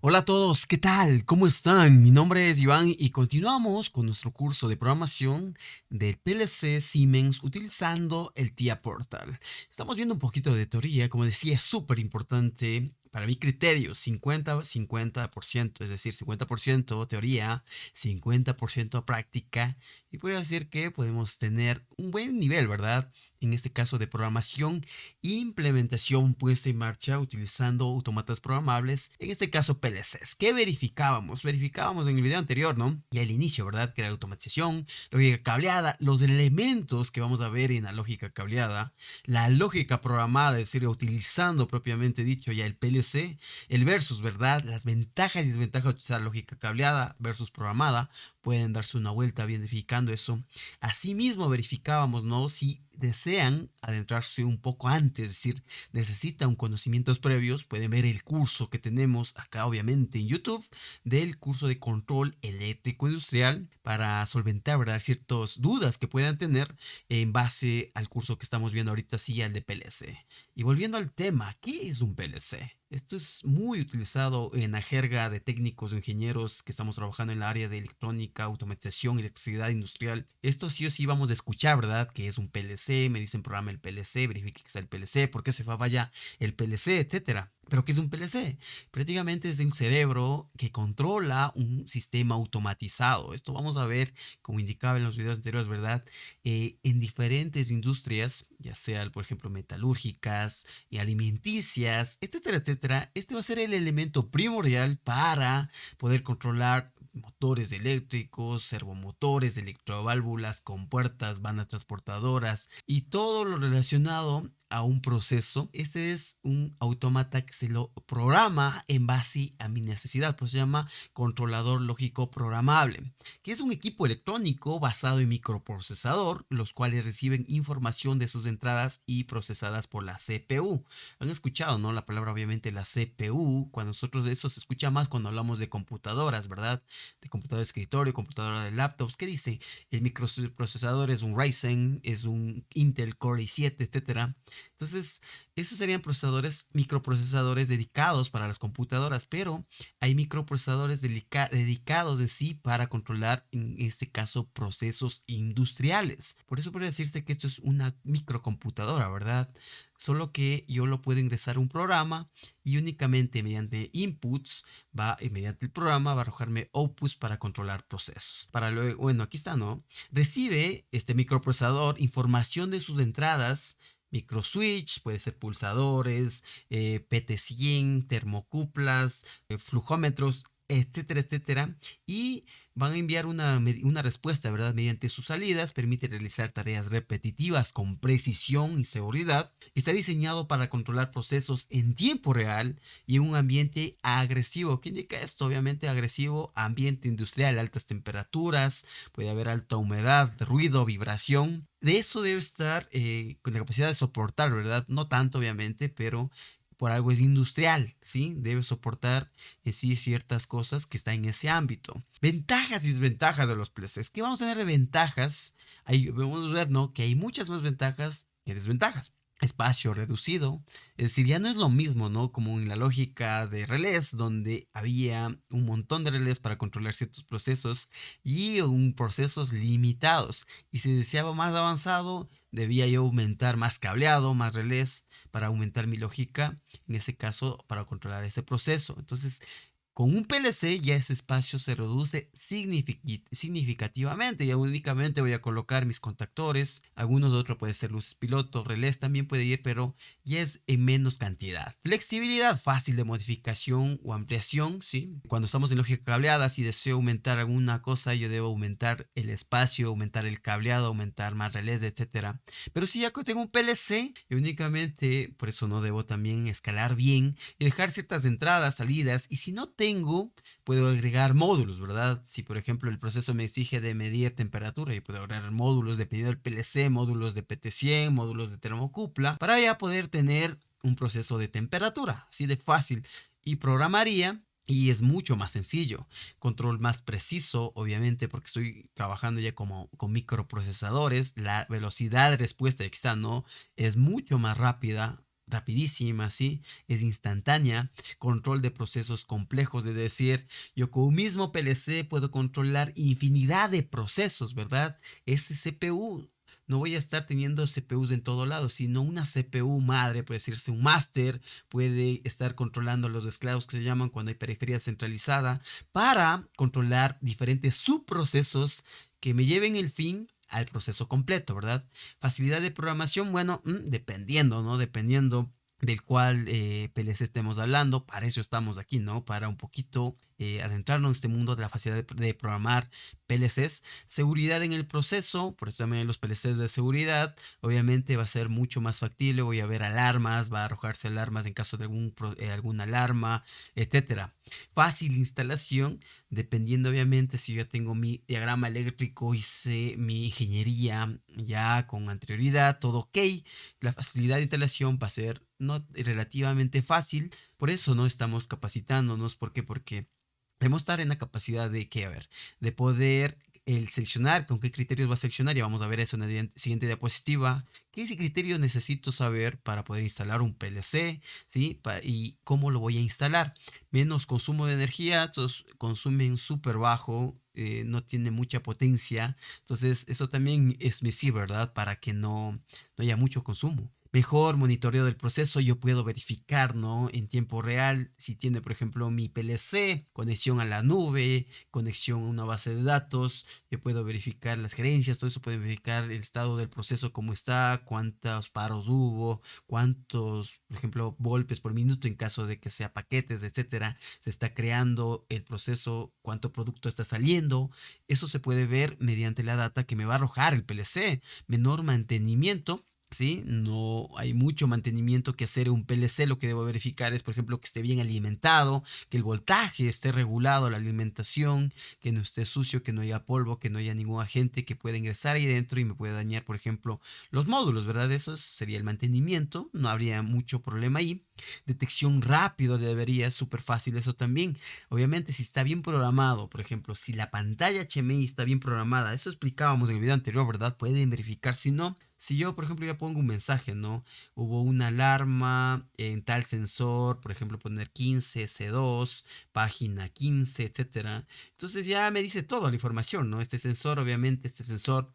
Hola a todos, ¿qué tal? ¿Cómo están? Mi nombre es Iván y continuamos con nuestro curso de programación del PLC Siemens utilizando el TIA Portal. Estamos viendo un poquito de teoría, como decía, es súper importante para mi criterio, 50-50%, es decir, 50% teoría, 50% práctica, y podría decir que podemos tener un buen nivel, ¿verdad? En este caso de programación implementación puesta en marcha utilizando autómatas programables, en este caso PLCs. ¿Qué verificábamos? Verificábamos en el video anterior, ¿no? Y al inicio, ¿verdad? Que era la automatización, lógica cableada, los elementos que vamos a ver en la lógica cableada, la lógica programada, es decir, utilizando propiamente dicho ya el PLC, el versus, ¿verdad? Las ventajas y desventajas de utilizar lógica cableada versus programada, pueden darse una vuelta verificando eso. Asimismo, verificábamos, ¿no? Si desean adentrarse un poco antes, es decir, necesitan conocimientos previos, pueden ver el curso que tenemos acá obviamente en YouTube del curso de control eléctrico industrial para solventar, ¿verdad?, ciertas dudas que puedan tener en base al curso que estamos viendo ahorita, sí, al de PLC. Y volviendo al tema, ¿qué es un PLC? Esto es muy utilizado en la jerga de técnicos o ingenieros que estamos trabajando en el área de electrónica, automatización, electricidad industrial. Esto sí o sí vamos a escuchar, ¿verdad? Que es un PLC, me dicen programa el PLC, verifique que está el PLC, por qué se falla el PLC, etcétera. ¿Pero qué es un PLC? Prácticamente es un cerebro que controla un sistema automatizado. Esto vamos a ver, como indicaba en los videos anteriores, ¿verdad? En diferentes industrias, ya sea, por ejemplo, metalúrgicas, alimenticias, etcétera, etcétera. Este va a ser el elemento primordial para poder controlar motores eléctricos, servomotores, electroválvulas, compuertas, bandas transportadoras y todo lo relacionado a un proceso. Este es un autómata que se lo programa en base a mi necesidad, pues se llama controlador lógico programable, que es un equipo electrónico basado en microprocesador, los cuales reciben información de sus entradas y procesadas por la CPU. Han escuchado, ¿no? La palabra obviamente la CPU, cuando nosotros de eso se escucha más cuando hablamos de computadoras, ¿verdad? De computadora de escritorio, computadora de laptops. ¿Qué dice? El microprocesador es un Ryzen, es un Intel Core i7, etcétera. Entonces, esos serían procesadores, microprocesadores dedicados para las computadoras, pero hay microprocesadores dedicados en sí para controlar, en este caso, procesos industriales. Por eso podría decirse que esto es una microcomputadora, ¿verdad? Solo que yo lo puedo ingresar a un programa y únicamente mediante inputs mediante el programa va a arrojarme outputs para controlar procesos. Para luego, bueno, aquí está, ¿no? Recibe este microprocesador información de sus entradas, micro switch, puede ser pulsadores, PT100, termocuplas, flujómetros, etcétera, etcétera, y van a enviar una respuesta, ¿verdad? Mediante sus salidas, permite realizar tareas repetitivas con precisión y seguridad. Está diseñado para controlar procesos en tiempo real y en un ambiente agresivo. ¿Qué indica esto? Obviamente agresivo, ambiente industrial, altas temperaturas, puede haber alta humedad, ruido, vibración. De eso debe estar con la capacidad de soportar, ¿verdad? No tanto, obviamente, pero por algo es industrial, ¿sí? Debe soportar en sí ciertas cosas que están en ese ámbito. Ventajas y desventajas de los PLCs. ¿Qué vamos a tener de ventajas? Ahí vamos a ver, ¿no? Que hay muchas más ventajas que desventajas. Espacio reducido, es decir, ya no es lo mismo, ¿no? Como en la lógica de relés, donde había un montón de relés para controlar ciertos procesos y procesos limitados. Y si deseaba más avanzado, debía yo aumentar más cableado, más relés para aumentar mi lógica, en ese caso, para controlar ese proceso. Entonces, con un PLC ya ese espacio se reduce significativamente. Ya únicamente voy a colocar mis contactores, algunos de otros puede ser luces piloto, relés también puede ir, pero ya es en menos cantidad. Flexibilidad fácil de modificación o ampliación, ¿sí? Cuando estamos en lógica cableada, si deseo aumentar alguna cosa, yo debo aumentar el espacio, aumentar el cableado, aumentar más relés, etcétera. Pero si ya tengo un PLC, yo únicamente, por eso no debo también escalar bien y dejar ciertas entradas, salidas, y si no tengo, puedo agregar módulos, ¿verdad? Si por ejemplo el proceso me exige de medir temperatura, y puedo agregar módulos dependiendo del PLC, módulos de PT100, módulos de termocupla, para ya poder tener un proceso de temperatura, así de fácil, y programaría. Y es mucho más sencillo, control más preciso, obviamente, porque estoy trabajando ya como con microprocesadores. La velocidad de respuesta, aquí está, ¿no? Es mucho más rápida, rapidísima, ¿sí? Es instantánea, control de procesos complejos, es decir, yo con un mismo PLC puedo controlar infinidad de procesos, ¿verdad? Ese CPU, no voy a estar teniendo CPUs en todo lado, sino una CPU madre, puede decirse un máster, puede estar controlando los esclavos que se llaman cuando hay periferia centralizada, para controlar diferentes subprocesos que me lleven el fin al proceso completo, ¿verdad? Facilidad de programación, bueno, dependiendo, ¿no? Dependiendo del cual PLC estemos hablando, para eso estamos aquí, ¿no? Para un poquito adentrarnos en este mundo de la facilidad de programar PLCs. Seguridad en el proceso, por eso también los PLCs de seguridad, obviamente va a ser mucho más factible, voy a ver alarmas, va a arrojarse alarmas en caso de alguna alarma, etcétera. Fácil instalación, dependiendo obviamente si yo ya tengo mi diagrama eléctrico, hice mi ingeniería ya con anterioridad, todo ok, la facilidad de instalación va a ser no relativamente fácil, por eso no estamos capacitándonos. ¿Por qué? Porque debemos estar en la capacidad de que, a ver, de poder el seleccionar, con qué criterios va a seleccionar, y vamos a ver eso en la siguiente diapositiva, qué criterio necesito saber para poder instalar un PLC, ¿sí? Y cómo lo voy a instalar. Menos consumo de energía, estos consumen súper bajo, no tiene mucha potencia, entonces eso también es me ¿verdad? Para que no haya mucho consumo. Mejor monitoreo del proceso, yo puedo verificar, ¿no? En tiempo real si tiene, por ejemplo, mi PLC, conexión a la nube, conexión a una base de datos, yo puedo verificar las gerencias, todo eso puede verificar el estado del proceso, cómo está, cuántos paros hubo, cuántos, por ejemplo, golpes por minuto en caso de que sea paquetes, etcétera, se está creando el proceso, cuánto producto está saliendo. Eso se puede ver mediante la data que me va a arrojar el PLC. Menor mantenimiento, ¿sí? No hay mucho mantenimiento que hacer en un PLC. Lo que debo verificar es, por ejemplo, que esté bien alimentado, que el voltaje esté regulado, la alimentación, que no esté sucio, que no haya polvo, que no haya ningún agente que pueda ingresar ahí dentro y me pueda dañar, por ejemplo, los módulos, ¿verdad? Eso sería el mantenimiento, no habría mucho problema ahí. Detección rápido de averías, súper fácil eso también. Obviamente, si está bien programado, por ejemplo, si la pantalla HMI está bien programada, eso explicábamos en el video anterior, ¿verdad? Pueden verificar. Si no, si yo, por ejemplo, ya pongo un mensaje, ¿no? Hubo una alarma en tal sensor, por ejemplo, poner 15C2, página 15, etcétera. Entonces ya me dice toda la información, ¿no? Este sensor, obviamente, este sensor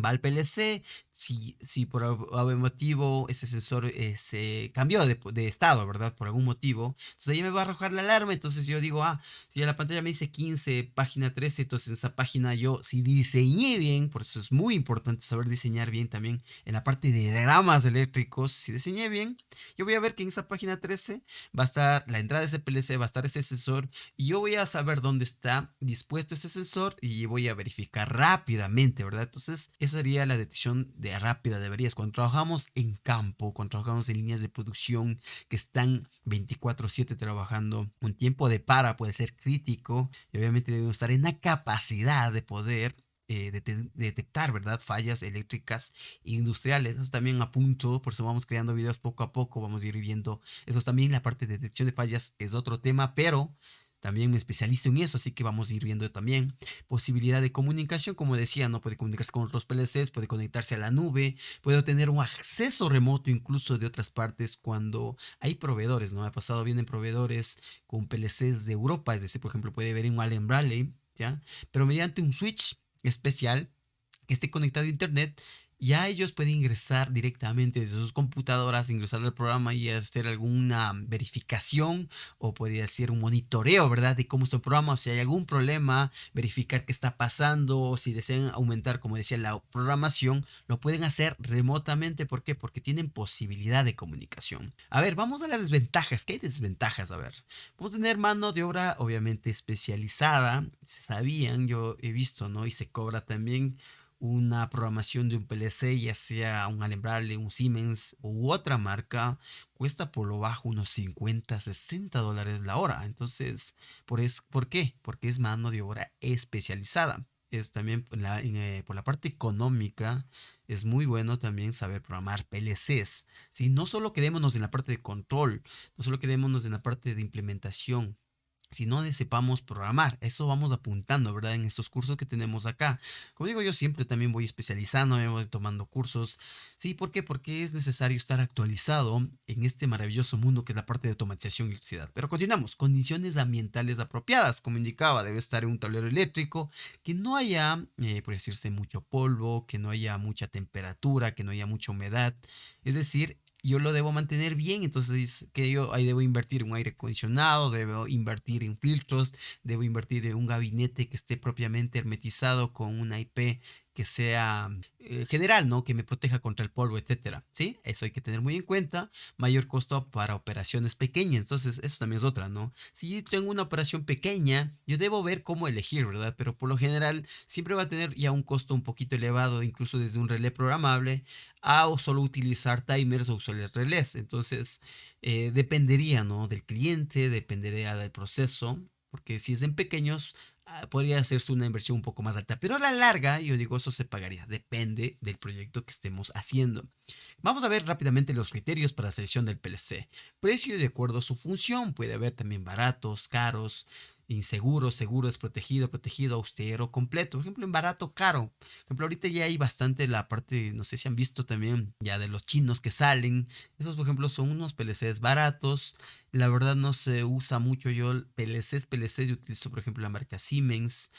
va al PLC, si por algún motivo ese sensor se cambió de estado, ¿verdad? Por algún motivo, entonces ahí me va a arrojar la alarma. Entonces yo digo, si ya la pantalla me dice 15, página 13, entonces en esa página yo, si diseñé bien, por eso es muy importante saber diseñar bien también en la parte de diagramas eléctricos, si diseñé bien, yo voy a ver que en esa página 13 va a estar la entrada de ese PLC, va a estar ese sensor, y yo voy a saber dónde está dispuesto ese sensor y voy a verificar rápidamente, ¿verdad? Entonces esa sería la detección de rápida de averías. Cuando trabajamos en campo, cuando trabajamos en líneas de producción que están 24/7 trabajando, un tiempo de para puede ser crítico y obviamente debemos estar en la capacidad de poder detectar, ¿verdad? Fallas eléctricas industriales. Eso también a punto, por eso vamos creando videos poco a poco, vamos a ir viendo eso también. La parte de detección de fallas es otro tema, pero también me especializo en eso, así que vamos a ir viendo también. Posibilidad de comunicación, como decía, no puede comunicarse con otros PLCs, puede conectarse a la nube, puede tener un acceso remoto incluso de otras partes cuando hay proveedores, ¿no? Ha pasado, vienen proveedores con PLCs de Europa, es decir, por ejemplo, puede ver un Allen Bradley, ¿ya? Pero mediante un switch especial que esté conectado a internet, ya ellos pueden ingresar directamente desde sus computadoras, ingresar al programa y hacer alguna verificación o podría ser un monitoreo, ¿verdad? De cómo está el programa, o si hay algún problema, verificar qué está pasando, o si desean aumentar, como decía, la programación, lo pueden hacer remotamente. ¿Por qué? Porque tienen posibilidad de comunicación. A ver, vamos a las desventajas. ¿Qué hay desventajas? A ver, vamos a tener mano de obra obviamente especializada, se sabían, yo he visto, ¿no? Y se cobra también una programación de un PLC, ya sea un Allen Bradley, un Siemens u otra marca, cuesta por lo bajo unos 50, $60 la hora. Entonces, ¿por qué? Porque es mano de obra especializada. Es también por la parte económica, es muy bueno también saber programar PLCs. ¿Sí? No solo quedémonos en la parte de control, no solo quedémonos en la parte de implementación, si no sepamos programar. Eso vamos apuntando, ¿verdad? En estos cursos que tenemos acá. Como digo, yo siempre también voy especializando, me voy tomando cursos. Sí, ¿por qué? Porque es necesario estar actualizado en este maravilloso mundo que es la parte de automatización y electricidad. Pero continuamos. Condiciones ambientales apropiadas. Como indicaba, debe estar en un tablero eléctrico, que no haya, por decirse, mucho polvo, que no haya mucha temperatura, que no haya mucha humedad. Es decir, yo lo debo mantener bien, entonces que yo ahí debo invertir en un aire acondicionado, debo invertir en filtros, debo invertir en un gabinete que esté propiamente hermetizado con una IP que sea general, ¿no? Que me proteja contra el polvo, etcétera, ¿sí? Eso hay que tener muy en cuenta. Mayor costo para operaciones pequeñas, entonces eso también es otra, ¿no? Si tengo una operación pequeña, yo debo ver cómo elegir, ¿verdad? Pero por lo general siempre va a tener ya un costo un poquito elevado, incluso desde un relé programable a o solo utilizar timers o usar relés. Entonces, dependería, ¿no? Del cliente, dependería del proceso, porque si es en pequeños, podría hacerse una inversión un poco más alta, pero a la larga, yo digo, eso se pagaría, depende del proyecto que estemos haciendo. Vamos a ver rápidamente los criterios para la selección del PLC. Precio de acuerdo a su función, puede haber también baratos, caros, inseguro, seguro, desprotegido, protegido, austero, completo. Por ejemplo, en barato, caro. Por ejemplo, ahorita ya hay bastante la parte, no sé si han visto también ya de los chinos que salen. Esos, por ejemplo, son unos PLCs baratos. La verdad no se usa mucho yo PLCs. Yo utilizo, por ejemplo, la marca Siemens,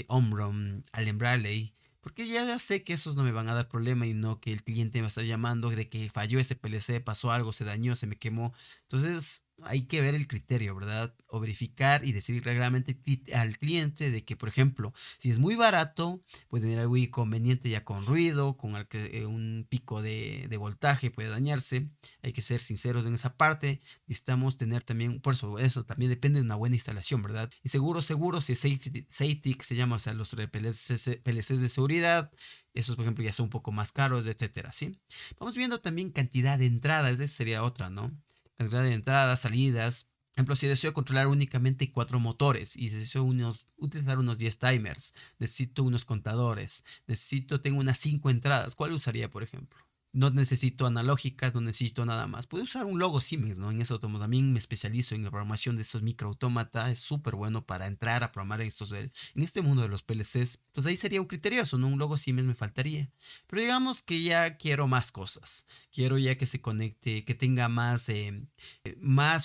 Omron, Allen Bradley. Porque ya sé que esos no me van a dar problema y no que el cliente me está llamando de que falló ese PLC, pasó algo, se dañó, se me quemó. Entonces hay que ver el criterio, ¿verdad? O verificar y decir realmente al cliente de que, por ejemplo, si es muy barato, puede tener algo inconveniente ya con ruido, con un pico de voltaje, puede dañarse. Hay que ser sinceros en esa parte. Necesitamos tener también, por eso también depende de una buena instalación, ¿verdad? Y seguro, si es safety que se llama, o sea, los PLCs de seguridad, esos, por ejemplo, ya son un poco más caros, etcétera, ¿sí? Vamos viendo también cantidad de entradas, esa sería otra, ¿no? Cantidad de entradas, salidas. Por ejemplo, si deseo controlar únicamente 4 motores y deseo utilizar unos 10 timers, necesito unos contadores, tengo unas 5 entradas, ¿cuál usaría, por ejemplo? No necesito analógicas, no necesito nada más. Puedo usar un logo Siemens, ¿no? En eso también me especializo en la programación de estos microautómatas. Es súper bueno para entrar a programar en este mundo de los PLCs. Entonces ahí sería un criterioso, ¿no? Un logo Siemens me faltaría. Pero digamos que ya quiero más cosas. Quiero ya que se conecte, que tenga más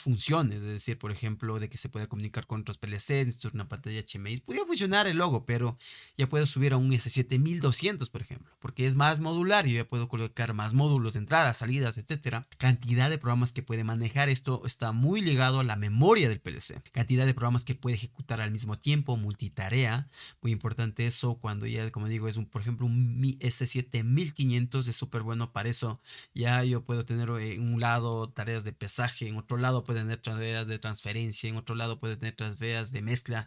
funciones. Es decir, por ejemplo, de que se pueda comunicar con otros PLCs, necesito una pantalla HMI. Podría funcionar el logo, pero ya puedo subir a un S7200, por ejemplo, porque es más modular y ya puedo colocar más módulos, entradas, salidas, etcétera. Cantidad de programas que puede manejar, esto está muy ligado a la memoria del PLC. Cantidad de programas que puede ejecutar al mismo tiempo, multitarea, muy importante eso cuando ya, como digo, por ejemplo, un S7500 es súper bueno para eso. Ya yo puedo tener en un lado tareas de pesaje, en otro lado puede tener tareas de transferencia, en otro lado puede tener tareas de mezcla,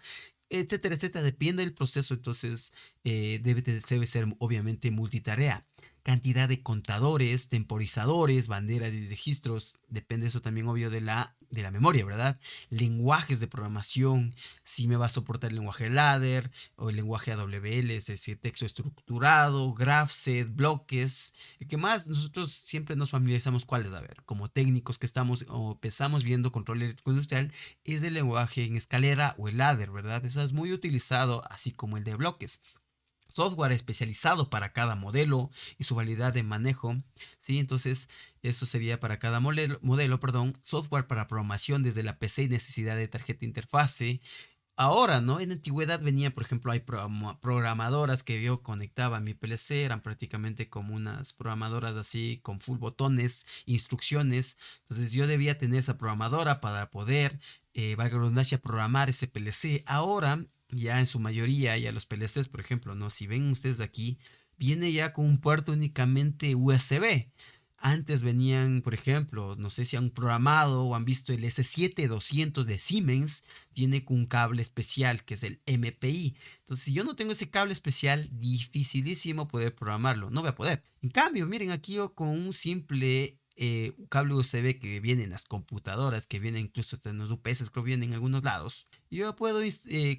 etcétera, etcétera, depende del proceso, entonces debe ser obviamente multitarea. Cantidad de contadores, temporizadores, banderas de registros, depende eso también obvio de la memoria, ¿verdad? Lenguajes de programación, si me va a soportar el lenguaje ladder o el lenguaje AWL, es decir, texto estructurado, graphset, bloques, el que más nosotros siempre nos familiarizamos cuáles, a ver, como técnicos que estamos o empezamos viendo control eléctrico industrial, es el lenguaje en escalera o el ladder, ¿verdad? Eso es muy utilizado, así como el de bloques. Software especializado para cada modelo y su validad de manejo, ¿sí? Entonces, eso sería para cada modelo, software para programación desde la PC y necesidad de tarjeta interfase. Ahora, ¿no? En la antigüedad venía, por ejemplo, hay programadoras que yo conectaba a mi PLC, eran prácticamente como unas programadoras así con full botones, instrucciones. Entonces yo debía tener esa programadora para poder, valga la redundancia, programar ese PLC. Ahora, ya en su mayoría, ya los PLCs, por ejemplo, ¿no? Si ven ustedes aquí, viene ya con un puerto únicamente USB. Antes venían, por ejemplo, no sé si han programado o han visto el S7200 de Siemens, tiene un cable especial que es el MPI. Entonces, si yo no tengo ese cable especial, dificilísimo poder programarlo. No voy a poder. En cambio, miren, aquí yo con un simple cable USB que viene en las computadoras, que viene incluso hasta en los UPS, creo que viene en algunos lados, yo puedo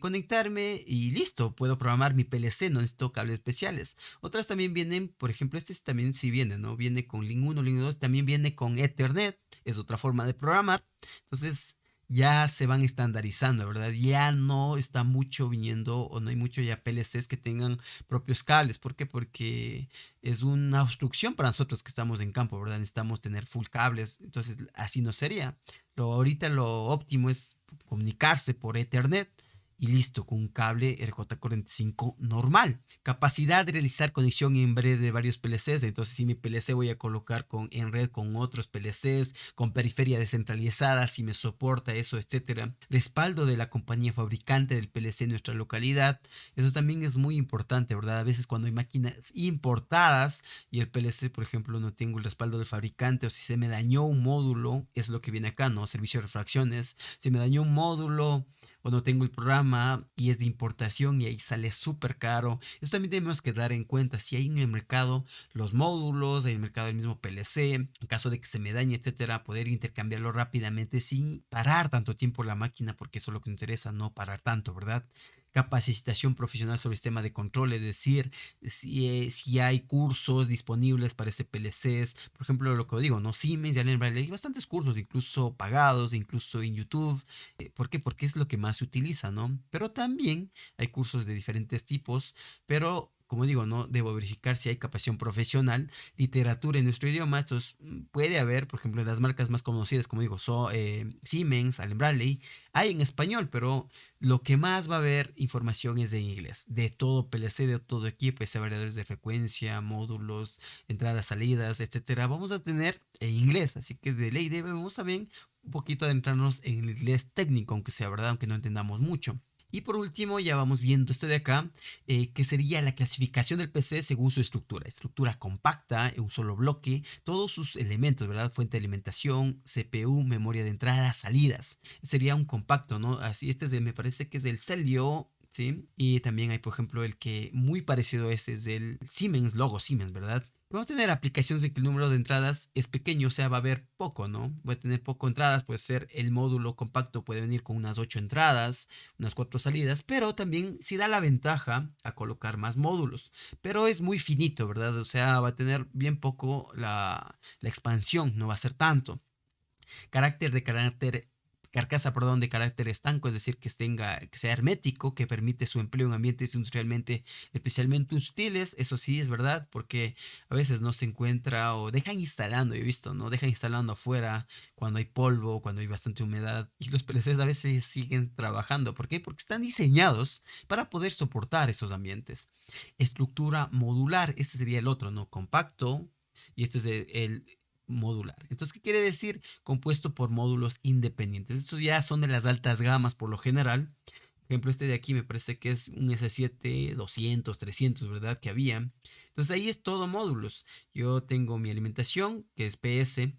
conectarme y listo, puedo programar mi PLC, no necesito cables especiales. Otras también vienen, por ejemplo, este también sí viene, ¿no? Viene con Link 1, Link 2, también viene con Ethernet, es otra forma de programar. Entonces, ya se van estandarizando, ¿verdad? Ya no está mucho viniendo o no hay mucho ya PLCs que tengan propios cables. ¿Por qué? Porque es una obstrucción para nosotros que estamos en campo, ¿verdad? Necesitamos tener full cables, entonces así no sería. Ahorita lo óptimo es comunicarse por Ethernet y listo, con un cable RJ45 normal. Capacidad de realizar conexión en red de varios PLCs. Entonces, si mi PLC voy a colocar en red con otros PLCs, con periferia descentralizada, si me soporta eso, etcétera. Respaldo de la compañía fabricante del PLC en nuestra localidad. Eso también es muy importante, ¿verdad? A veces cuando hay máquinas importadas y el PLC, por ejemplo, no tengo el respaldo del fabricante, o si se me dañó un módulo, es lo que viene acá, ¿no? Servicio de refracciones. Si me dañó un módulo o no tengo el programa y es de importación y ahí sale súper caro. Esto también tenemos que dar en cuenta si hay en el mercado los módulos, en el mercado del mismo PLC, en caso de que se me dañe, etcétera, poder intercambiarlo rápidamente sin parar tanto tiempo la máquina, porque eso es lo que nos interesa, no parar tanto, ¿verdad? Capacitación profesional sobre el sistema de control, es decir, si hay cursos disponibles para ese PLCs, por ejemplo, lo que digo, ¿no? Siemens y Allen Bradley, hay bastantes cursos, incluso pagados, incluso en YouTube. ¿Por qué? Porque es lo que más se utiliza, ¿no? Pero también hay cursos de diferentes tipos, pero como digo, no debo verificar si hay capacitación profesional, literatura en nuestro idioma. Entonces puede haber, por ejemplo, las marcas más conocidas, como digo, Siemens, Allen Bradley, hay en español, pero lo que más va a haber información es de inglés, de todo PLC, de todo equipo, ese variadores de frecuencia, módulos, entradas, salidas, etcétera. Vamos a tener en inglés, así que de ley debemos también un poquito adentrarnos en el inglés técnico, aunque sea verdad, aunque no entendamos mucho. Y por último, ya vamos viendo esto de acá, que sería la clasificación del PC según su estructura. Estructura compacta, un solo bloque, todos sus elementos, ¿verdad? Fuente de alimentación, CPU, memoria de entrada, salidas. Sería un compacto, ¿no? Así, me parece que es del Celio, ¿sí? Y también hay, por ejemplo, el que muy parecido a ese es del Siemens, logo Siemens, ¿verdad? Vamos a tener aplicaciones en que el número de entradas es pequeño, o sea, va a haber poco, ¿no? Voy a tener poco entradas, puede ser el módulo compacto, puede venir con unas 8 entradas, unas 4 salidas, pero también sí da la ventaja a colocar más módulos, pero es muy finito, ¿verdad? O sea, va a tener bien poco la expansión, no va a ser tanto. Carcasa, perdón, de carácter estanco, es decir, que sea hermético, que permite su empleo en ambientes industrialmente especialmente hostiles. Eso sí es verdad, porque a veces no se encuentra o dejan instalando, he visto, ¿no? Dejan instalando afuera cuando hay polvo, cuando hay bastante humedad, y los PLCs a veces siguen trabajando. ¿Por qué? Porque están diseñados para poder soportar esos ambientes. Estructura modular, este sería el otro, ¿no? Compacto, y este es el modular. Entonces, ¿qué quiere decir? Compuesto por módulos independientes. Estos ya son de las altas gamas por lo general. Por ejemplo, este de aquí me parece que es un S7 200, 300, ¿verdad? Que había. Entonces ahí es todo módulos. Yo tengo mi alimentación, que es PS,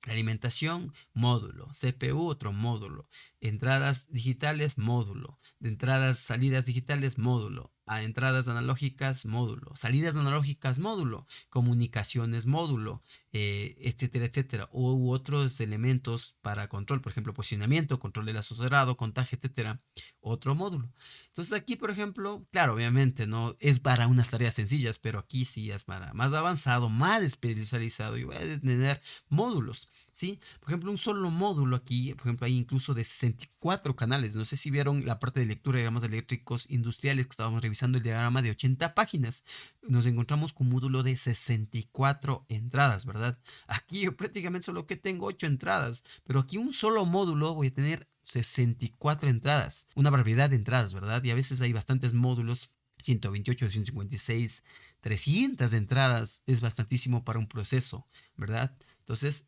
alimentación, módulo, CPU, otro módulo, entradas digitales, módulo, de entradas, salidas digitales, módulo, a entradas analógicas, módulo, salidas analógicas, módulo, comunicaciones, módulo, etcétera, etcétera, u otros elementos para control, por ejemplo, posicionamiento, control del asociado, contagio, etcétera, otro módulo. Entonces aquí, por ejemplo, claro, obviamente no es para unas tareas sencillas, pero aquí sí es para más avanzado, más especializado y voy a tener módulos, ¿sí? Por ejemplo, un solo módulo aquí, por ejemplo, hay incluso de 64 canales. No sé si vieron la parte de lectura de diagramas eléctricos industriales que estábamos revisando el diagrama de 80 páginas. Nos encontramos con un módulo de 64 entradas, ¿verdad? Aquí yo prácticamente solo que tengo 8 entradas, pero aquí un solo módulo voy a tener 64 entradas, una variedad de entradas, ¿verdad? Y a veces hay bastantes módulos, 128, 156, 300 entradas, es bastantísimo para un proceso, ¿verdad? Entonces,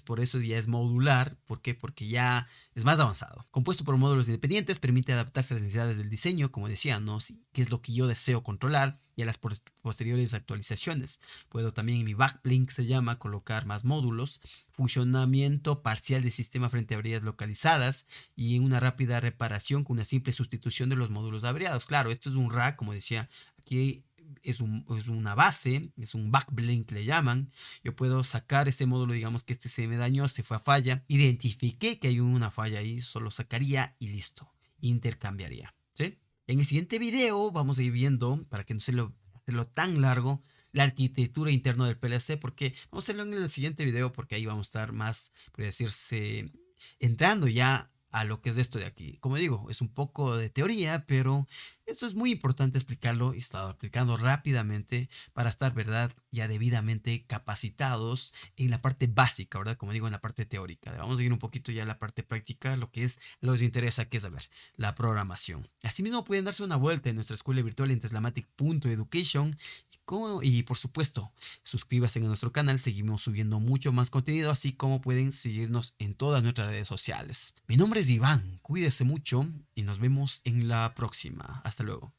por eso ya es modular. ¿Por qué? Porque ya es más avanzado. Compuesto por módulos independientes, permite adaptarse a las necesidades del diseño, como decía, ¿no? Sí, qué es lo que yo deseo controlar y a las posteriores actualizaciones. Puedo también en mi backlink se llama colocar más módulos, funcionamiento parcial del sistema frente a averías localizadas y en una rápida reparación con una simple sustitución de los módulos averiados. Claro, esto es un rack, como decía, aquí es una base, es un backlink le llaman. Yo puedo sacar este módulo, digamos que este se me dañó, se fue a falla, identifiqué que hay una falla ahí, solo sacaría y listo, intercambiaría, ¿sí? En el siguiente video vamos a ir viendo, para que no se lo hacerlo tan largo, la arquitectura interna del PLC, porque vamos a hacerlo en el siguiente video, porque ahí vamos a estar más, por decirse, entrando ya a lo que es esto de aquí. Como digo, es un poco de teoría, pero esto es muy importante explicarlo y estar aplicando rápidamente para estar, ¿verdad? Ya debidamente capacitados en la parte básica, ¿verdad? Como digo, en la parte teórica. Vamos a ir un poquito ya a la parte práctica, lo que es, lo que os interesa, que es, a ver, la programación. Asimismo, pueden darse una vuelta en nuestra escuela virtual en teslamatic.education y por supuesto, suscríbase a nuestro canal, seguimos subiendo mucho más contenido, así como pueden seguirnos en todas nuestras redes sociales. Mi nombre es Iván, cuídese mucho y nos vemos en la próxima. Hasta luego.